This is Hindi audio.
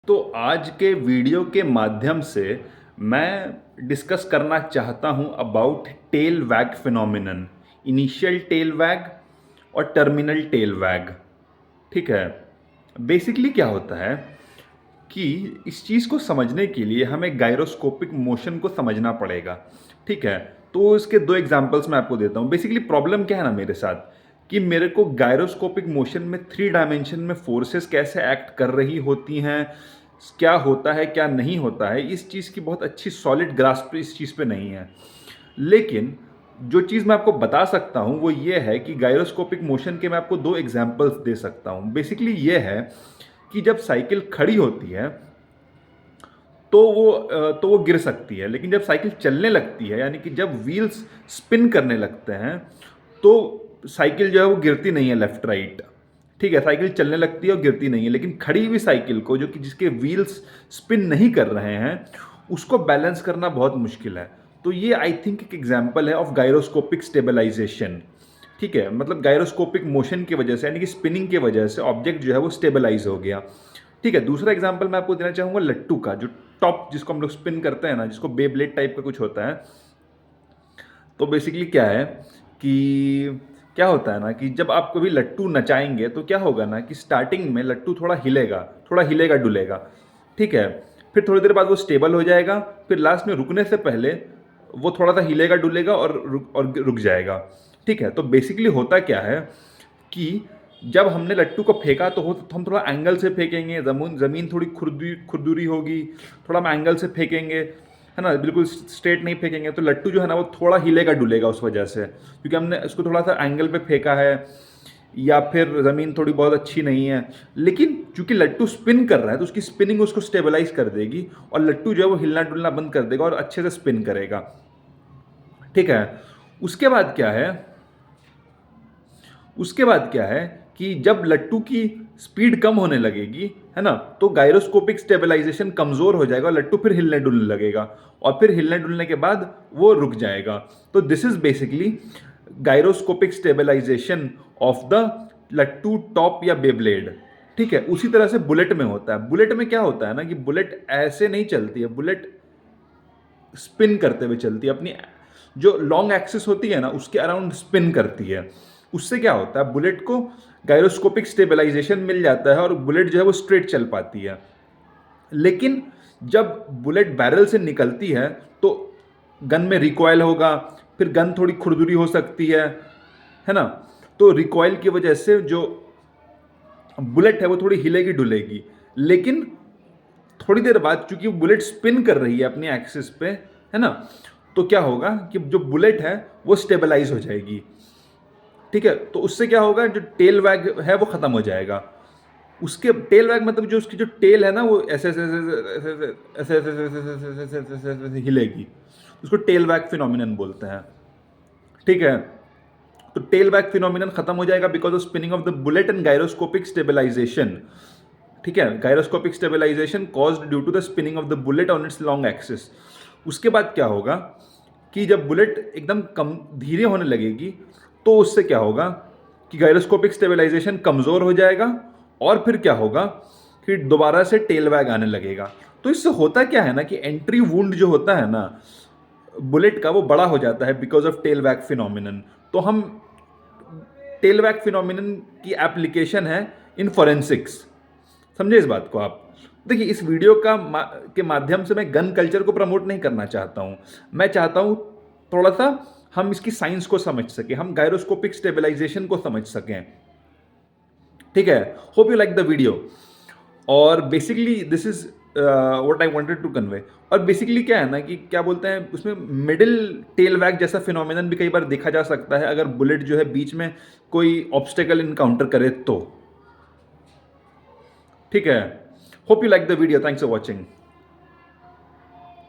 तो आज के वीडियो के माध्यम से मैं डिस्कस करना चाहता हूं अबाउट टेल वैग फिनोमिनन, इनिशियल टेल वैग और टर्मिनल टेल वैग। ठीक है। बेसिकली क्या होता है कि इस चीज़ को समझने के लिए हमें गायरोस्कोपिक मोशन को समझना पड़ेगा। ठीक है। तो इसके दो एग्जांपल्स मैं आपको देता हूँ। बेसिकली प्रॉब्लम क्या है ना मेरे साथ कि मेरे को गायरोस्कोपिक मोशन में 3 डायमेंशन में फोर्सेस कैसे एक्ट कर रही होती हैं, क्या होता है क्या नहीं होता है, इस चीज़ की बहुत अच्छी सॉलिड ग्रास्प इस चीज़ पे नहीं है। लेकिन जो चीज़ मैं आपको बता सकता हूँ वो ये है कि गायरोस्कोपिक मोशन के मैं आपको दो एग्जांपल्स दे सकता हूँ। बेसिकली ये है कि जब साइकिल खड़ी होती है तो वो गिर सकती है, लेकिन जब साइकिल चलने लगती है यानी कि जब व्हील्स स्पिन करने लगते हैं तो साइकिल जो है वो गिरती नहीं है लेफ्ट राइट। ठीक है, साइकिल चलने लगती है और गिरती नहीं है, लेकिन खड़ी हुई साइकिल को जो कि जिसके व्हील्स स्पिन नहीं कर रहे हैं उसको बैलेंस करना बहुत मुश्किल है। तो ये आई थिंक एक एग्जाम्पल है ऑफ गायरोस्कोपिक स्टेबलाइजेशन। ठीक है, मतलब गायरोस्कोपिक मोशन की वजह से यानी कि स्पिनिंग की वजह से ऑब्जेक्ट जो है वो स्टेबलाइज हो गया। ठीक है, दूसरा एग्जांपल मैं आपको देना चाहूँगा लट्टू का, जो टॉप जिसको हम लोग स्पिन करते हैं ना, जिसको बेब्लेड टाइप का कुछ होता है। तो बेसिकली क्या है कि क्या होता है ना कि जब आप कभी लट्टू नचाएंगे तो क्या होगा ना कि स्टार्टिंग में लट्टू थोड़ा हिलेगा डुलेगा। ठीक है, फिर थोड़ी देर बाद वो स्टेबल हो जाएगा, फिर लास्ट में रुकने से पहले वो थोड़ा सा हिलेगा डुलेगा और रुक जाएगा। ठीक है, तो बेसिकली होता क्या है कि जब हमने लट्टू को फेंका तो हम थोड़ा एंगल से फेंकेंगे, ज़मीन थोड़ी खुरदुरी होगी, थोड़ा हम एंगल से फेंकेंगे, है ना, बिल्कुल स्ट्रेट नहीं फेंकेंगे तो लट्टू जो है ना वो थोड़ा हिलेगा डुलेगा उस वजह से, क्योंकि हमने उसको थोड़ा सा एंगल पे फेंका है या फिर ज़मीन थोड़ी बहुत अच्छी नहीं है। लेकिन चूंकि लट्टू स्पिन कर रहा है तो उसकी स्पिनिंग उसको स्टेबलाइज कर देगी और लट्टू जो है वो हिलना डुलना बंद कर देगा और अच्छे से स्पिन करेगा। ठीक है, उसके बाद क्या है उसके बाद क्या है कि जब लट्टू की स्पीड कम होने लगेगी, है ना, तो गायरोस्कोपिक स्टेबलाइजेशन कमजोर हो जाएगा और लट्टू फिर हिलने डुलने लगेगा और फिर हिलने डुलने के बाद वो रुक जाएगा। तो this is basically gyroscopic stabilization of the लट्टू टॉप या बेब्लेड। ठीक है, उसी तरह से बुलेट में होता है। बुलेट में क्या होता है ना कि बुलेट ऐसे नहीं चलती है, बुलेट स्पिन करते हुए चलती है, अपनी जो लॉन्ग एक्सिस होती है ना उसके अराउंड स्पिन करती है। उससे क्या होता है, बुलेट को गायरोस्कोपिक स्टेबलाइजेशन मिल जाता है और बुलेट जो है वो स्ट्रेट चल पाती है। लेकिन जब बुलेट बैरल से निकलती है तो गन में रिकॉयल होगा, फिर गन थोड़ी खुरदुरी हो सकती है ना, तो रिकॉयल की वजह से जो बुलेट है वो थोड़ी हिलेगी डुलेगी। लेकिन थोड़ी देर बाद चूंकि बुलेट स्पिन कर रही है अपनी एक्सिस पे, है ना, तो क्या होगा कि जो बुलेट है वो स्टेबलाइज हो जाएगी। ठीक है, तो उससे क्या होगा, जो टेल वैग है वो खत्म हो जाएगा। उसके टेल वैग मतलब जो उसकी जो टेल है ना वो ऐसे ऐसे ऐसे ऐसे ऐसे ऐसे ऐसे ऐसे ऐसे ऐसे ऐसे ऐसे हिलेगी, उसको टेल वैग फिनोमिनन बोलते हैं। ठीक है, तो टेल वैग फिनोमिनन खत्म हो जाएगा because of spinning of the bullet and gyroscopic stabilization. ठीक है, gyroscopic stabilization caused due to the spinning of the bullet on its long axis. उसके बाद क्या होगा कि जब बुलेट एकदम कम धीरे होने लगेगी तो उससे क्या होगा कि गायरोस्कोपिक स्टेबलाइजेशन कमजोर हो जाएगा और फिर क्या होगा कि दोबारा से टेल वैग आने लगेगा। तो इससे होता क्या है ना कि एंट्री वुंड जो होता है ना बुलेट का वो बड़ा हो जाता है बिकॉज ऑफ टेल वैग फिनोमिनन। तो हम टेल वैग फिनोमिनन की एप्लीकेशन है इन फॉरेंसिक्स। समझे इस बात को आप? देखिए, इस वीडियो के माध्यम से मैं गन कल्चर को प्रमोट नहीं करना चाहता हूं। मैं चाहता हूं थोड़ा सा हम इसकी साइंस को समझ सकें, हम गायरोस्कोपिक स्टेबलाइजेशन को समझ सकें। ठीक है, hope you like the video. और basically this is what I wanted to convey. और बेसिकली क्या है ना कि क्या बोलते हैं उसमें मिडिल टेल वैग जैसा फिनोमिनन भी कई बार देखा जा सकता है अगर बुलेट जो है बीच में कोई ऑब्स्टेकल इनकाउंटर करे तो। ठीक है, hope you like the video, thanks for watching.